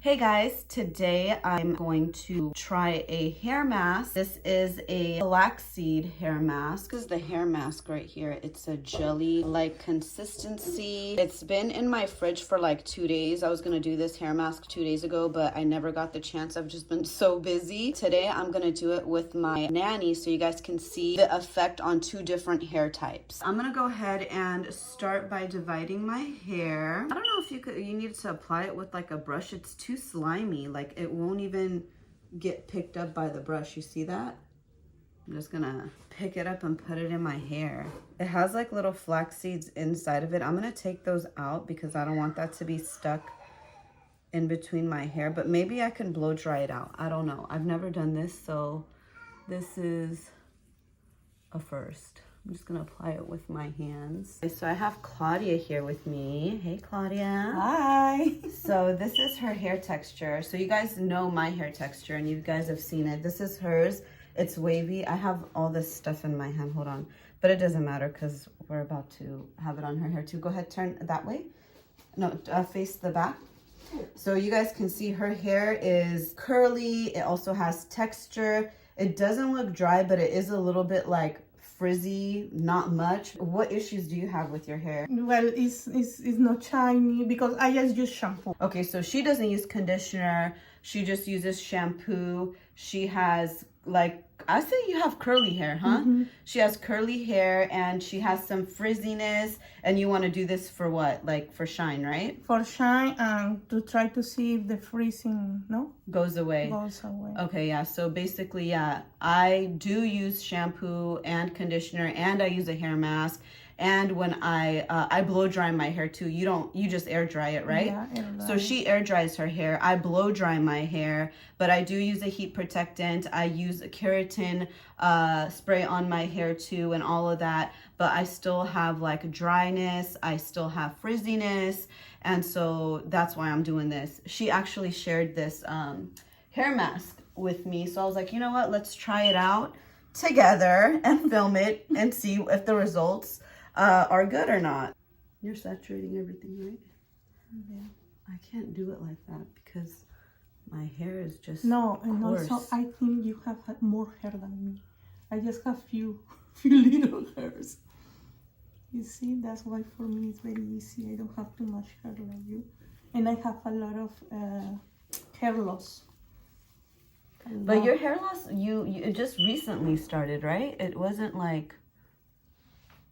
Hey guys, today I'm going to try a hair mask. This is a flaxseed hair mask. This is the hair mask right here. It's a jelly-like consistency. It's been in my fridge for like 2 days. I was gonna do this hair mask 2 days ago, but I never got the chance. I've just been so busy. Today I'm gonna do it with my nanny so you guys can see the effect on 2 different hair types. I'm gonna go ahead and start by dividing my hair. I don't know if you need to apply it with like a brush. It's too slimy, like it won't even get picked up by the brush. You see that? I'm just gonna pick it up and put it in my hair. It has like little flax seeds inside of it. I'm gonna take those out because I don't want that to be stuck in between my hair, but maybe I can blow dry it out. I don't know. I've never done this, so this is a first. I'm just gonna apply it with my hands. Okay, so I have Claudia here with me. Hey, Claudia. Hi. So this is her hair texture. So you guys know my hair texture and you guys have seen it. This is hers. It's wavy. I have all this stuff in my hand. Hold on. But it doesn't matter because we're about to have it on her hair too. Go ahead, turn that way. No, face the back. So you guys can see her hair is curly. It also has texture. It doesn't look dry, but it is a little bit like frizzy, not much. What issues do you have with your hair? Well, it's not shiny because I just use shampoo. Okay, so she doesn't use conditioner. She just uses shampoo. She has like, I say you have curly hair, huh? Mm-hmm. She has curly hair and she has some frizziness. And you want to do this for what? Like for shine, right? For shine and to try to see if the freezing, Goes away. Goes away. Okay, yeah. So basically, yeah, I do use shampoo and conditioner and I use a hair mask. And when I blow dry my hair too. You just air dry it, right? Yeah, air dry. So she air dries her hair. I blow dry my hair, but I do use a heat protectant. I use a keratin spray on my hair too and all of that. But I still have like dryness. I still have frizziness. And so that's why I'm doing this. She actually shared this hair mask with me. So I was like, you know what? Let's try it out together and film it and see if the results are good or not. You're saturating everything, right? Yeah. I can't do it like that because my hair is just No, and coarse. also I think you have had more hair than me. I just have few little hairs. You see, that's why for me it's very easy. I don't have too much hair like you. And I have a lot of hair loss. But your hair loss, it just recently started, right? It wasn't like,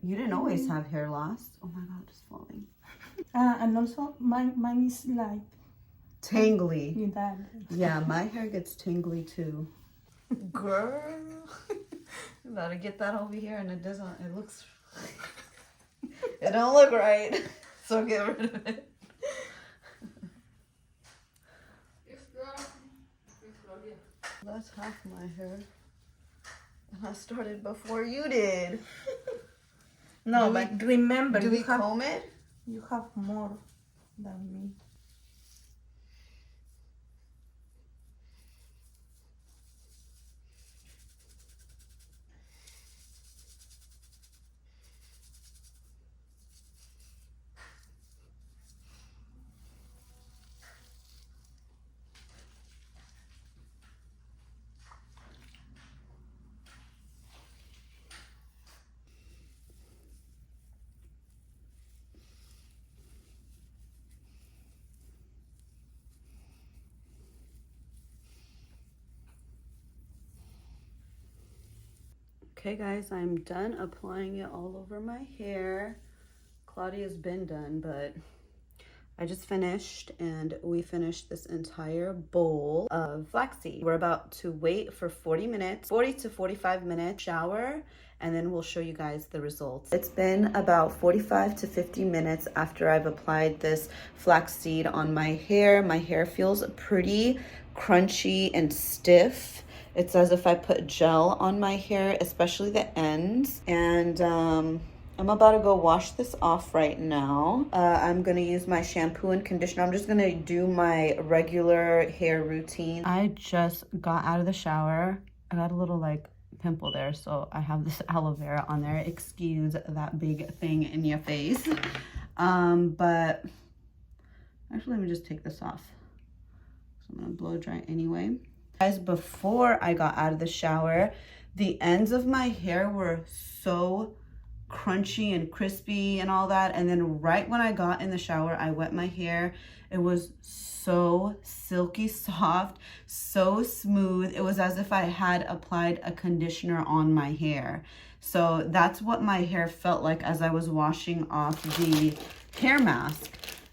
you didn't always have hair loss. Oh my God, it's falling. And also mine is like Tangly. that. Yeah, my hair gets tingly too. Girl. You gotta get that over here and it looks, it don't look right. So get rid of it. That's half my hair. And I started before you did. No, but remember, Do we comb it? You have more than me. Okay guys, I'm done applying it all over my hair. Claudia's been done, but I just finished and we finished this entire bowl of flaxseed. We're about to wait for 40 to 45 minutes, shower, and then we'll show you guys the results. It's been about 45 to 50 minutes after I've applied this flaxseed on my hair. My hair feels pretty crunchy and stiff. It's as if I put gel on my hair, especially the ends. And I'm about to go wash this off right now. I'm gonna use my shampoo and conditioner. I'm just gonna do my regular hair routine. I just got out of the shower. I got a little like pimple there, so I have this aloe vera on there. Excuse that big thing in your face. But actually, let me just take this off. blow dry anyway. Guys, before I got out of the shower, the ends of my hair were so crunchy and crispy and all that. And then right when I got in the shower, I wet my hair. It was so silky soft, so smooth. It was as if I had applied a conditioner on my hair. So that's what my hair felt like as I was washing off the hair mask.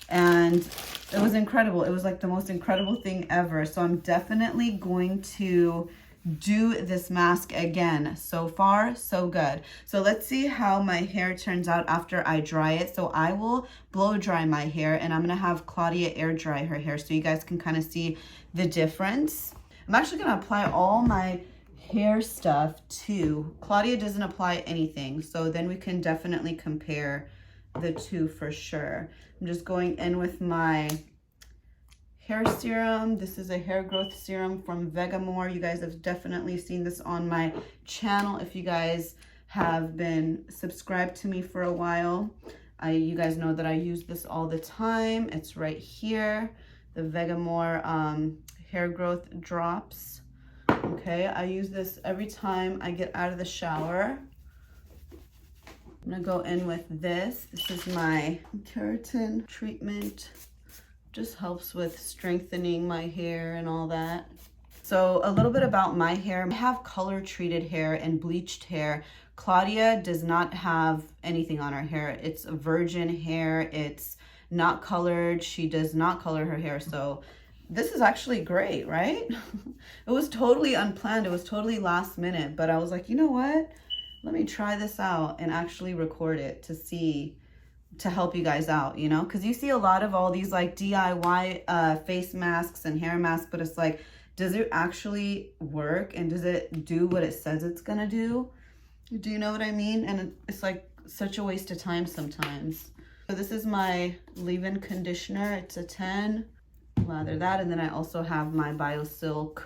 And it was incredible. It was like the most incredible thing ever. So I'm definitely going to do this mask again. So far, so good. So let's see how my hair turns out after I dry it. So I will blow dry my hair, and I'm gonna have Claudia air dry her hair so you guys can kind of see the difference. I'm actually gonna apply all my hair stuff too. Claudia doesn't apply anything, so then we can definitely compare the two for sure. I'm just going in with my hair serum. This is a hair growth serum from Vegamore. You guys have definitely seen this on my channel if you guys have been subscribed to me for a while. You guys know that I use this all the time. It's right here, the Vegamore hair growth drops. Okay, I use this every time I get out of the shower. I'm gonna go in with this. This is my keratin treatment. Just helps with strengthening my hair and all that. So a little bit about my hair. I have color treated hair and bleached hair. Claudia does not have anything on her hair. It's virgin hair. It's not colored. She does not color her hair. So this is actually great, right? It was totally unplanned. It was totally last minute, but I was like, you know what? Let me try this out and actually record it to help you guys out, you know, because you see a lot of all these like DIY face masks and hair masks, but it's like, does it actually work, and does it do what it says it's gonna do? Do you know what I mean? And it's like such a waste of time sometimes. So this is my leave-in conditioner. It's a 10. Lather that, and then I also have my BioSilk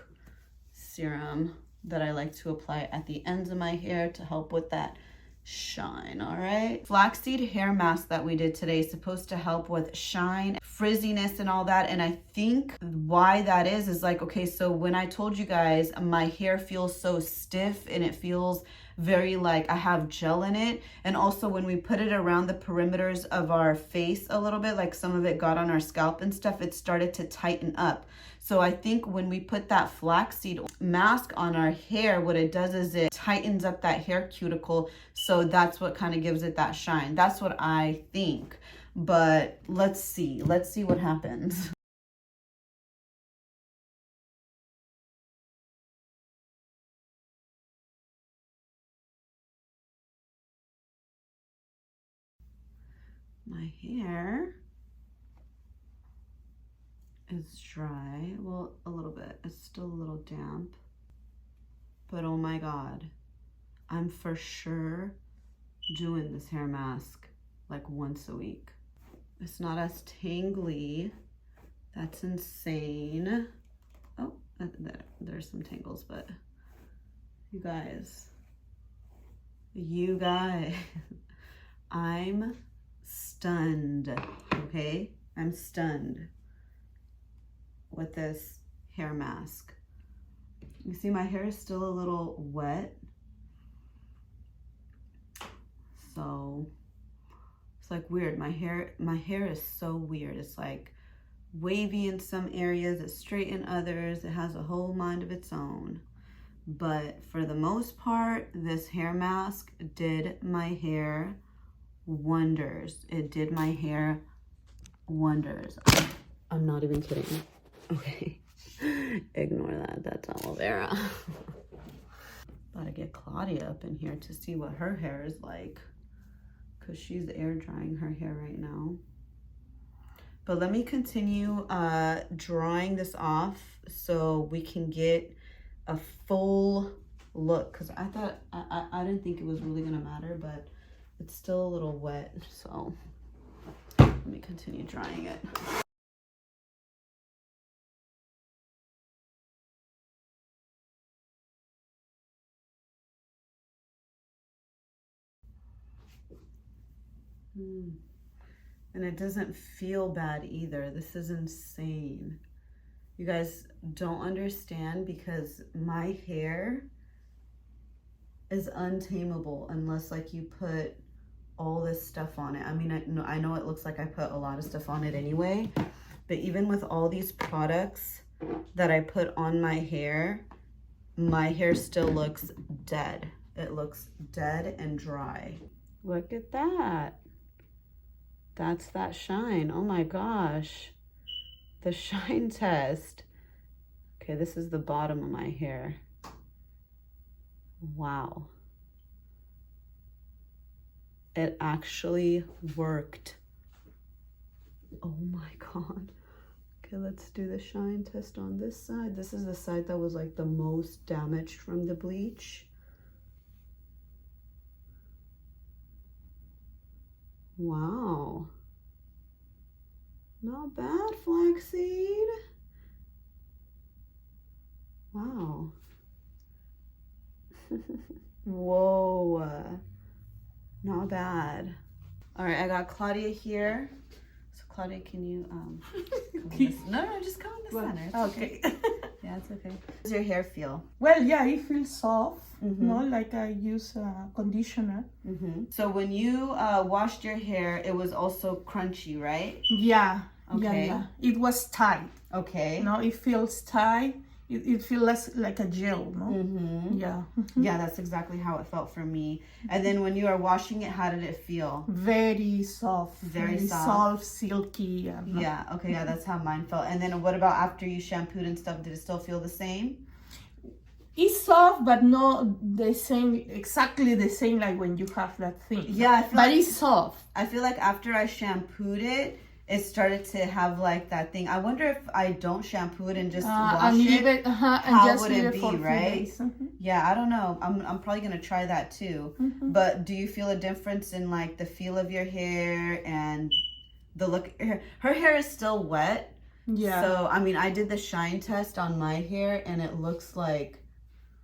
serum that I like to apply at the ends of my hair to help with that shine. All right, flaxseed hair mask that we did today is supposed to help with shine, frizziness, and all that. And I think why that is like, okay, so when I told you guys my hair feels so stiff and it feels very like I have gel in it, and also when we put it around the perimeters of our face a little bit, like some of it got on our scalp and stuff, it started to tighten up. So I think when we put that flaxseed mask on our hair, what it does is it tightens up that hair cuticle. So that's what kind of gives it that shine. That's what I think. But let's see what happens. My hair is dry. Well, a little bit. It's still a little damp. But oh my God, I'm for sure doing this hair mask like once a week. It's not as tangly. That's insane. Oh, there's some tangles, but you guys, I'm stunned, okay? I'm stunned with this hair mask. You see my hair is still a little wet. So it's like weird. My hair is so weird. It's like wavy in some areas, it's straight in others. It has a whole mind of its own. But for the most part, this hair mask did my hair wonders. It did my hair wonders. I'm not even kidding. Okay. Ignore that. That's aloe vera. Gotta get Claudia up in here to see what her hair is like, because she's air drying her hair right now. But let me continue drawing this off so we can get a full look, because I didn't think it was really gonna matter, but it's still a little wet, so let me continue drying it. And it doesn't feel bad either. This is insane. You guys don't understand because my hair is untamable unless like you put all this stuff on it. I mean, I know it looks like I put a lot of stuff on it anyway, but even with all these products that I put on my hair still looks dead. It looks dead and dry. Look at that. That's that shine. Oh my gosh. The shine test. Okay, this is the bottom of my hair. Wow. It actually worked. Oh my God. Okay, let's do the shine test on this side. This is the side that was like the most damaged from the bleach. Wow. Not bad, Flaxseed. Wow. Whoa. Not bad. All right, I got Claudia here. So Claudia, can you No, just come in the center. It's okay. Yeah, it's okay. How does your hair feel? Well, yeah, it feels soft. No, like I use conditioner. So when you washed your hair, it was also crunchy, right? Yeah. Okay. Yeah. It was tight. Okay. No, it feels tight. It feels less like a gel, no? Yeah. Yeah, that's exactly how it felt for me. And then when you were washing it, how did it feel? Very soft. Very soft. Soft, silky. Yeah, okay, yeah, that's how mine felt. And then what about after you shampooed and stuff? Did it still feel the same? It's soft, but not the same, exactly the same like when you have that thing. Yeah, but it's soft. I feel like after I shampooed it, it started to have like that thing. I wonder if I don't shampoo it and just wash it, how would it be, right? Yeah, I don't know. I'm probably gonna try that too. But do you feel a difference in like the feel of your hair and the look? Her hair is still wet. Yeah. So I mean, I did the shine test on my hair, and it looks like,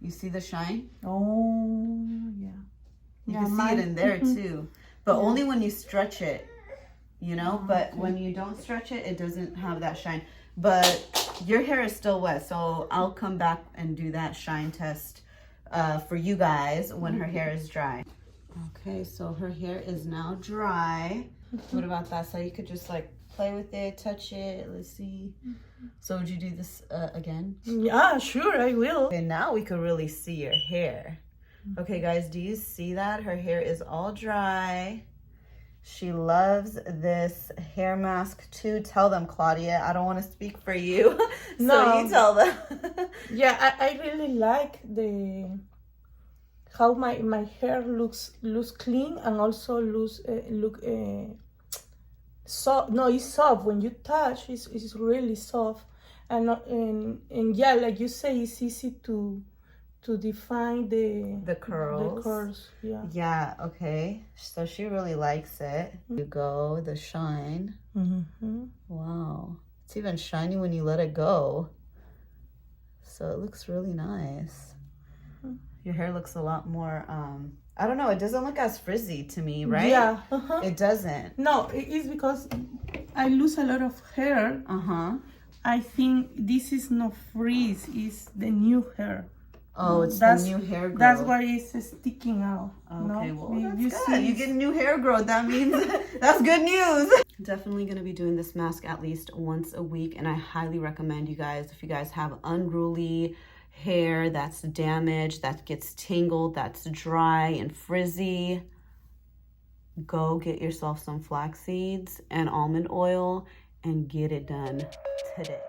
you see the shine? Oh, yeah. You can see it in there too, but only when you stretch it. You know, but when you don't stretch it, it doesn't have that shine. But your hair is still wet, so I'll come back and do that shine test for you guys when her hair is dry. Okay, so her hair is now dry. What about that side? You could just like play with it, touch it. Let's see. So would you do this again? Yeah, sure, I will. Okay, now we could really see your hair. Okay, guys, do you see that? Her hair is all dry. She loves this hair mask too. Tell them, Claudia. I don't want to speak for you. So no. You tell them. Yeah, I really like how my hair looks clean and also soft. No, it's soft. When you touch, it's really soft. And yeah, like you say, it's easy to define the curls. The curls, yeah. Yeah, okay. So she really likes it. You go, the shine. Wow. It's even shiny when you let it go. So it looks really nice. Your hair looks a lot more, I don't know, it doesn't look as frizzy to me, right? Yeah. It doesn't. No, it is because I lose a lot of hair. I think this is not frizz, it's the new hair. Oh, it's the new hair growth. That's why it's sticking out. Okay, no? Well, that's good. You get new hair growth. That means that's good news. Definitely going to be doing this mask at least once a week, and I highly recommend you guys, if you guys have unruly hair that's damaged, that gets tangled, that's dry and frizzy, go get yourself some flax seeds and almond oil and get it done today.